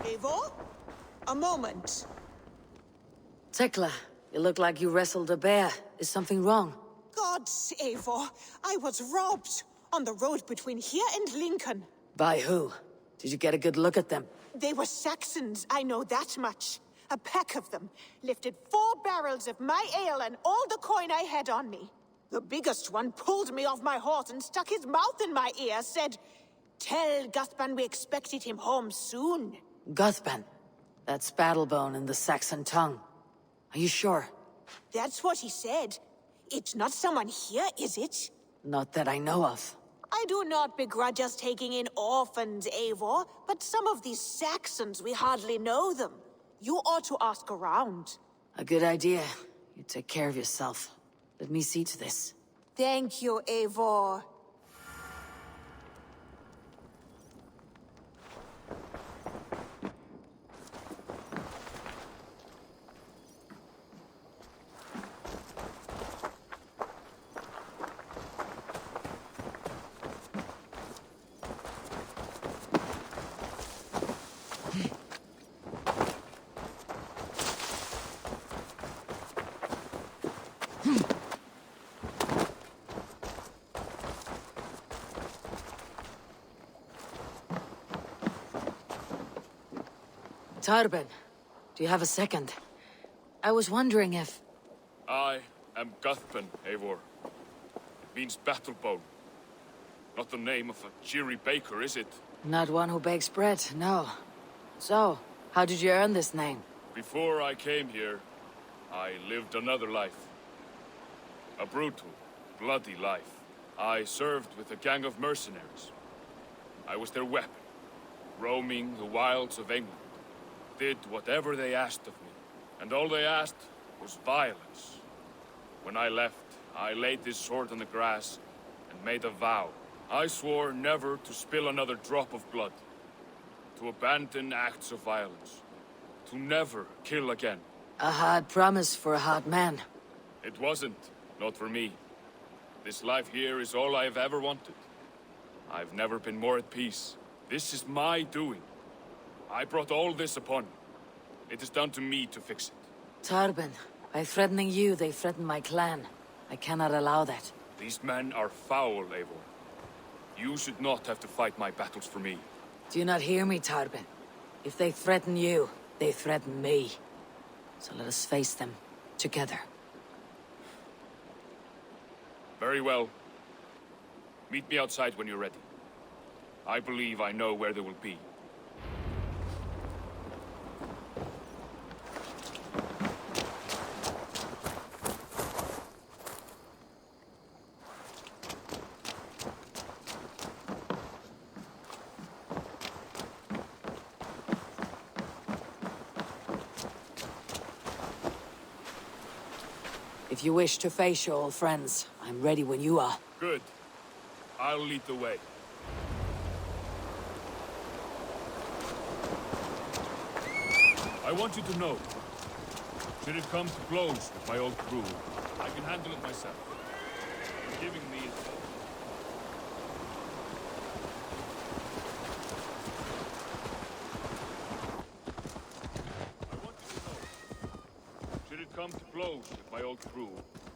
Eivor? A moment. Tekla, you look like you wrestled a bear. Is something wrong? Gods, Eivor, I was robbed on the road between here and Lincoln. By who? Did you get a good look at them? They were Saxons, I know that much. A pack of them lifted 4 barrels of my ale and all the coin I had on me. The biggest one pulled me off my horse and stuck his mouth in my ear, said, "Tell Guthban we expected him home soon." Guthban? That's Battlebone in the Saxon tongue. Are you sure? That's what he said. It's not someone here, is it? Not that I know of. I do not begrudge us taking in orphans, Eivor, but some of these Saxons, we hardly know them. You ought to ask around. A good idea. You take care of yourself. Let me see to this. Thank you, Eivor. Tarben, do you have a second? I was wondering if... I am Guthban, Eivor. It means Battlebone. Not the name of a cheery baker, is it? Not one who bakes bread, no. So, how did you earn this name? Before I came here, I lived another life. A brutal, bloody life. I served with a gang of mercenaries. I was their weapon, roaming the wilds of England. Did whatever they asked of me, and all they asked was violence. When I left, I laid this sword on the grass and made a vow. I swore never to spill another drop of blood, to abandon acts of violence, to never kill again. A hard promise for a hard man. It wasn't, not for me. This life here is all I've ever wanted. I've never been more at peace. This is my doing. I brought all this upon me. It is down to me to fix it. Tarben, by threatening you, they threaten my clan. I cannot allow that. These men are foul, Eivor. You should not have to fight my battles for me. Do you not hear me, Tarben? If they threaten you, they threaten me. So let us face them, together. Very well. Meet me outside when you're ready. I believe I know where they will be. If you wish to face your old friends, I'm ready when you are. Good. I'll lead the way. I want you to know, should it come to blows with my old crew, I can handle it myself. Forgiving me is... I want you to know, should it come to blows with my old crew,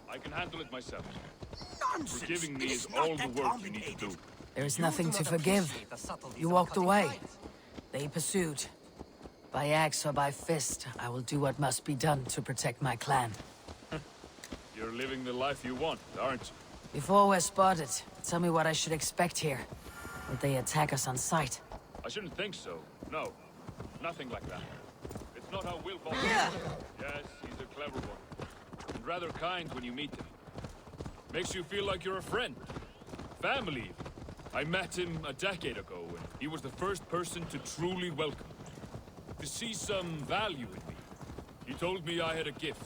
I can handle it myself. Nonsense. Forgiving me is all the work you need to do. There is nothing to forgive. You walked away. They pursued. By axe or by fist, I will do what must be done to protect my clan. You're living the life you want, aren't you? Before we're spotted, tell me what I should expect here. Would they attack us on sight? I shouldn't think so. No. Nothing like that. It's not how Will Bob... Yeah. Yes, he's a clever one. And rather kind when you meet him. Makes you feel like you're a friend. Family, even. I met him a decade ago, and he was the first person to truly welcome me. To see some value in me. He told me I had a gift.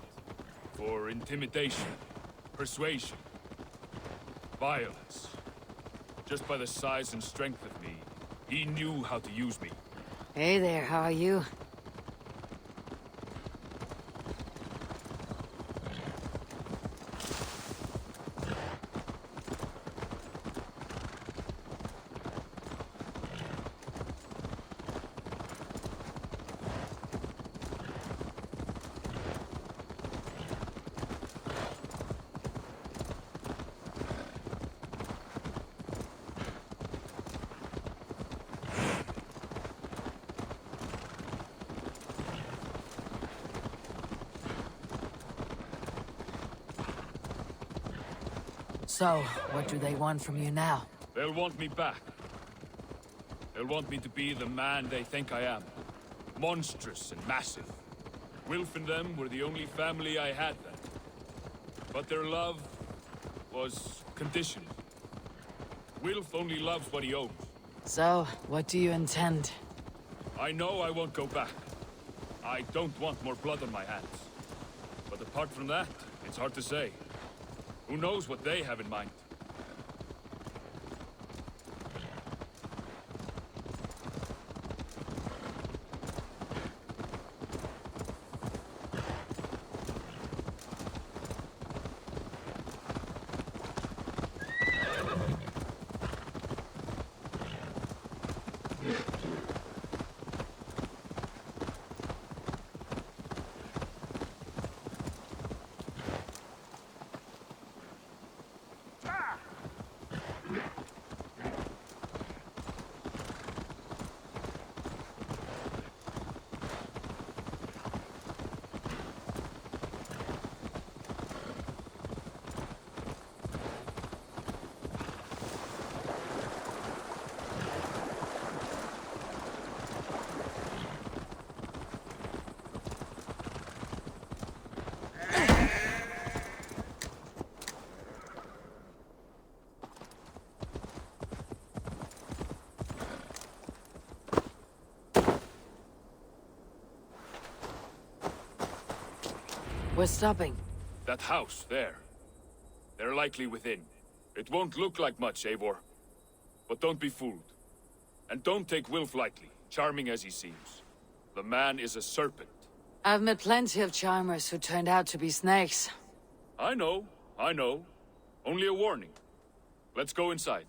For intimidation, persuasion, violence. Just by the size and strength of me, he knew how to use me. Hey there, how are you? So, what do they want from you now? They'll want me back. They'll want me to be the man they think I am. Monstrous and massive. Wilf and them were the only family I had then. But their love was conditional. Wilf only loves what he owns. So, what do you intend? I know I won't go back. I don't want more blood on my hands. But apart from that, it's hard to say. Who knows what they have in mind? We're stopping. That house, there. They're likely within. It won't look like much, Eivor. But don't be fooled. And don't take Wilf lightly, charming as he seems. The man is a serpent. I've met plenty of charmers who turned out to be snakes. I know. Only a warning. Let's go inside.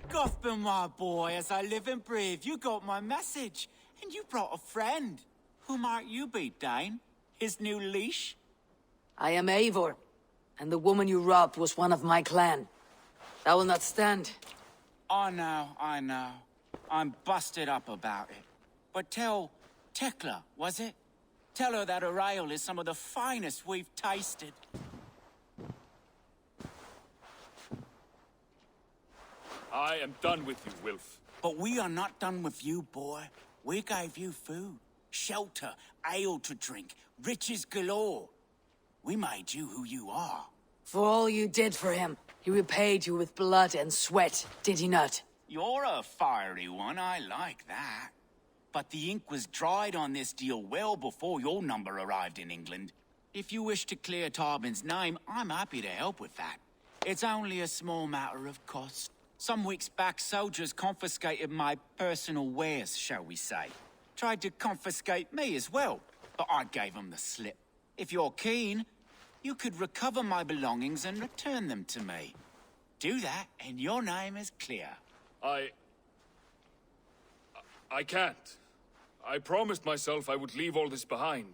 Gotham, my boy, as I live and breathe, you got my message. And you brought a friend. Who might you be, Dane? His new leash? I am Eivor, and the woman you robbed was one of my clan. That will not stand. I know. I'm busted up about it. But tell Tekla, was it? Tell her that her ale is some of the finest we've tasted. I am done with you, Wilf. But we are not done with you, boy. We gave you food, shelter, ale to drink, riches galore. We made you who you are. For all you did for him, he repaid you with blood and sweat, did he not? You're a fiery one, I like that. But the ink was dried on this deal well before your number arrived in England. If you wish to clear Tarbin's name, I'm happy to help with that. It's only a small matter of cost. Some weeks back, soldiers confiscated my personal wares, shall we say. Tried to confiscate me as well, but I gave them the slip. If you're keen, you could recover my belongings and return them to me. Do that, and your name is clear. I can't. I promised myself I would leave all this behind.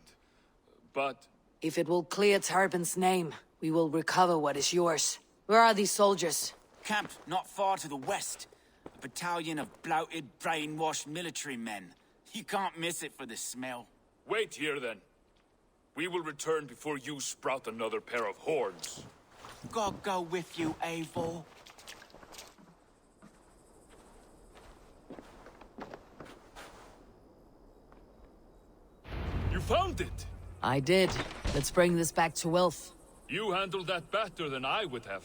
But... If it will clear Tarbin's name, we will recover what is yours. Where are these soldiers? Camped not far to the west. A battalion of bloated, brainwashed military men. You can't miss it for the smell. Wait here, then. We will return before you sprout another pair of horns. God go with you, Eivor. You found it! I did. Let's bring this back to Wilf. You handled that better than I would have.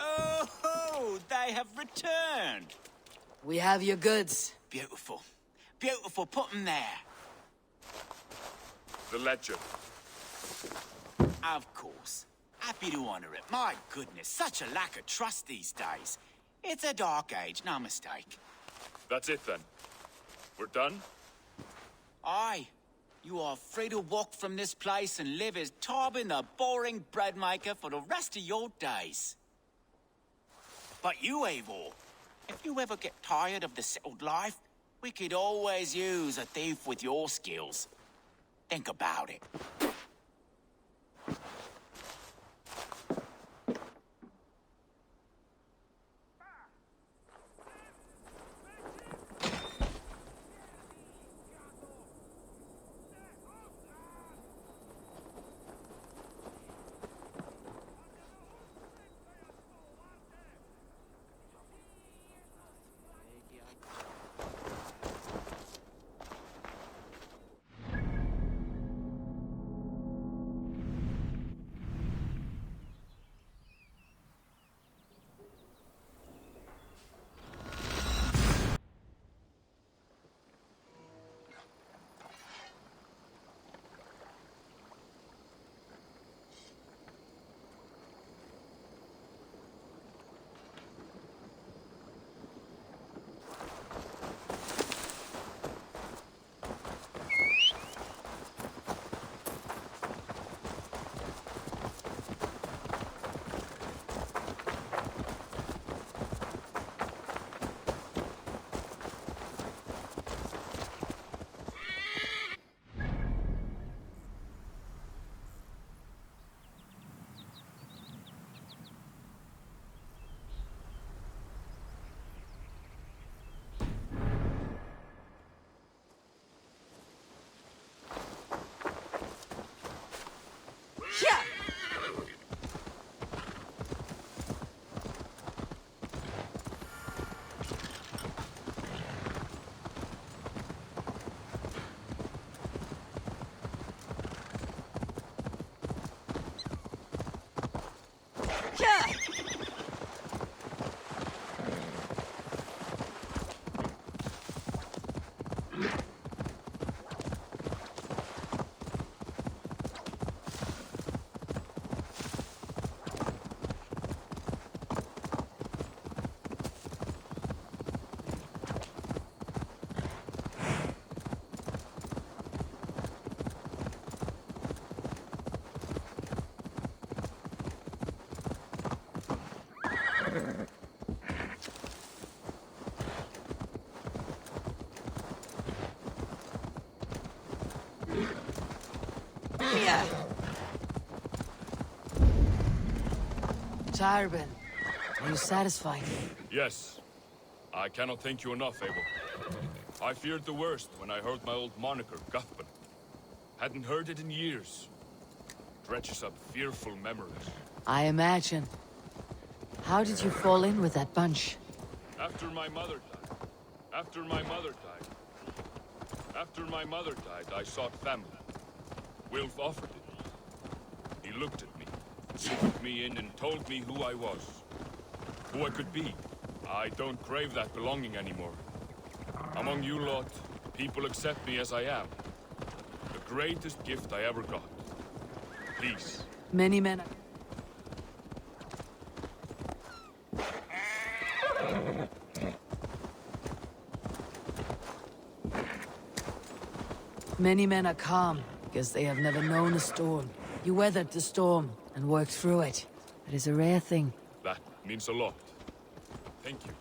Oh, they have returned. We have your goods. Beautiful. Beautiful, put them there. The ledger. Of course. Happy to honor it. My goodness, such a lack of trust these days. It's a dark age, no mistake. That's it, then. We're done? Aye. You are free to walk from this place and live as Tarbin the boring bread maker for the rest of your days. But you, Eivor, if you ever get tired of the settled life, we could always use a thief with your skills. Think about it. Tyrben, are you satisfied? Yes. I cannot thank you enough, Abel. I feared the worst when I heard my old moniker, Guthban. Hadn't heard it in years. Dredges up fearful memories. I imagine. How did you fall in with that bunch? After my mother died. After my mother died, I sought family. Wilf offered it. He looked at me, took me in and told me who I was. Who I could be. I don't crave that belonging anymore. Among you lot, people accept me as I am. The greatest gift I ever got. Peace. Many men... Many men are calm, because they have never known a storm. You weathered the storm, and worked through it. It is a rare thing. That means a lot. Thank you.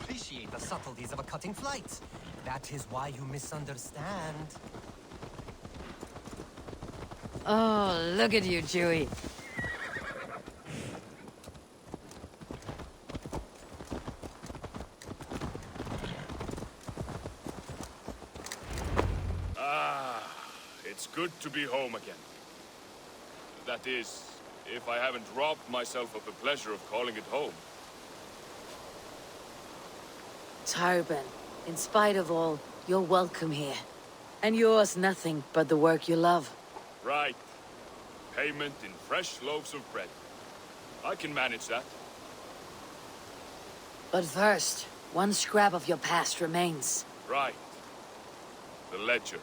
appreciate the subtleties of a cutting flight. That is why you misunderstand. Oh, look at you, Chewie. It's good to be home again. That is, if I haven't robbed myself of the pleasure of calling it home. Tarban, in spite of all, you're welcome here. And yours nothing but the work you love. Right. Payment in fresh loaves of bread. I can manage that. But first, one scrap of your past remains. Right. The ledger.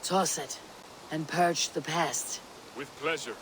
Toss it, and purge the past. With pleasure.